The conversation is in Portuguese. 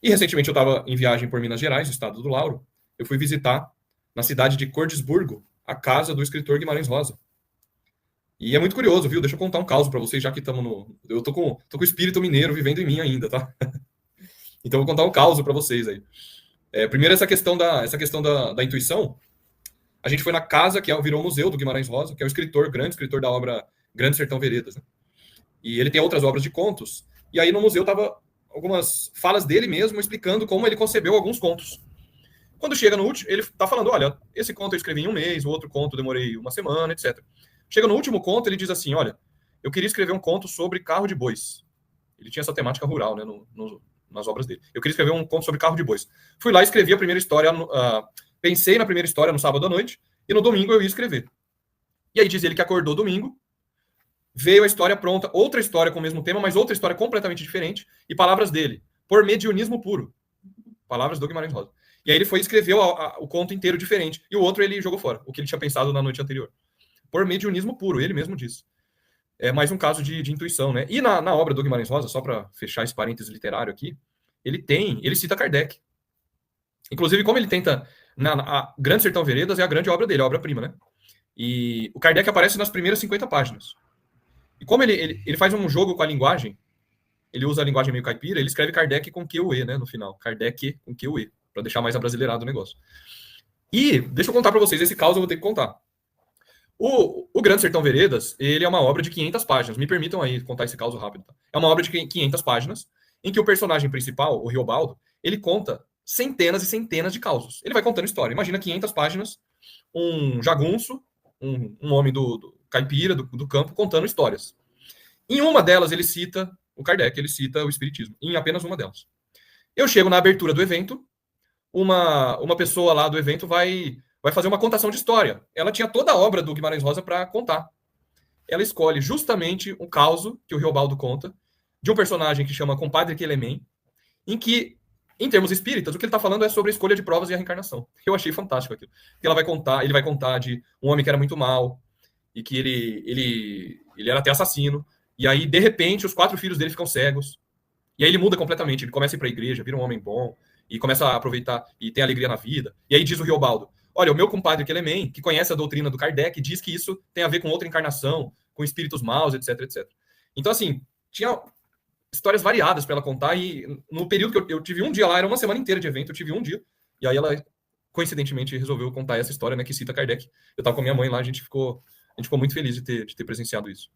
E recentemente eu estava em viagem por Minas Gerais, estado do Lauro. Eu fui visitar, na cidade de Cordisburgo, a casa do escritor Guimarães Rosa. E é muito curioso, viu? Deixa eu contar um caso para vocês, já que estamos no. Eu tô com o espírito mineiro vivendo em mim ainda, tá? Então eu vou contar um caso para vocês aí. Primeiro, essa questão da intuição. A gente foi na casa que virou o museu do Guimarães Rosa, que é o escritor, grande escritor da obra Grande Sertão Veredas, né? E ele tem outras obras de contos. E aí no museu tava algumas falas dele mesmo explicando como ele concebeu alguns contos. Quando chega no último, ele tá falando: olha, esse conto eu escrevi em um mês, o outro conto eu demorei uma semana, etc. Chega no último conto, ele diz assim: olha, eu queria escrever um conto sobre carro de bois. Ele tinha essa temática rural, né, nas obras dele. Eu queria escrever um conto sobre carro de bois. Fui lá e escrevi a primeira história, pensei na primeira história no sábado à noite, e no domingo eu ia escrever. E aí diz ele que acordou domingo, veio a história pronta, outra história com o mesmo tema, mas outra história completamente diferente, e palavras dele, por mediunismo puro. Palavras do Guimarães Rosa. E aí ele foi e escreveu o conto inteiro diferente, e o outro ele jogou fora, o que ele tinha pensado na noite anterior. Por mediunismo puro, ele mesmo disse. É mais um caso de intuição, né? E na obra do Guimarães Rosa, só para fechar esse parênteses literário aqui, ele cita Kardec. Inclusive, como ele tenta. A Grande Sertão Veredas é a grande obra dele, a obra-prima, né? E o Kardec aparece nas primeiras 50 páginas. E como ele faz um jogo com a linguagem, ele usa a linguagem meio caipira, ele escreve Kardec com Q-U-E, né, no final. Kardec com Q-U-E, para deixar mais abrasileirado o negócio. E deixa eu contar para vocês, esse caso eu vou ter que contar. O Grande Sertão Veredas, ele é uma obra de 500 páginas. Me permitam aí contar esse caso rápido. Tá? É uma obra de 500 páginas, em que o personagem principal, o Riobaldo, ele conta centenas e centenas de causos. Ele vai contando história. Imagina 500 páginas, um jagunço, um homem do caipira, do campo, contando histórias. Em uma delas, ele cita o Kardec, ele cita o Espiritismo. Em apenas uma delas. Eu chego na abertura do evento, uma pessoa lá do evento vai fazer uma contação de história. Ela tinha toda a obra do Guimarães Rosa para contar. Ela escolhe justamente um caso que o Riobaldo conta, de um personagem que chama Compadre Quelemem, em que, em termos espíritas, o que ele está falando é sobre a escolha de provas e a reencarnação. Eu achei fantástico aquilo. Que ele vai contar de um homem que era muito mal, e que ele era até assassino, e aí, de repente, os 4 filhos dele ficam cegos, e aí ele muda completamente, ele começa a ir para a igreja, vira um homem bom, e começa a aproveitar e tem alegria na vida. E aí diz o Riobaldo: olha, o meu compadre Quelemem, que conhece a doutrina do Kardec, diz que isso tem a ver com outra encarnação, com espíritos maus, etc, etc. Então, assim, tinha histórias variadas para ela contar, e no período que eu tive um dia lá, era uma semana inteira de evento, eu tive um dia, e aí ela, coincidentemente, resolveu contar essa história, né, que cita Kardec. Eu estava com a minha mãe lá, a gente ficou muito feliz de ter presenciado isso.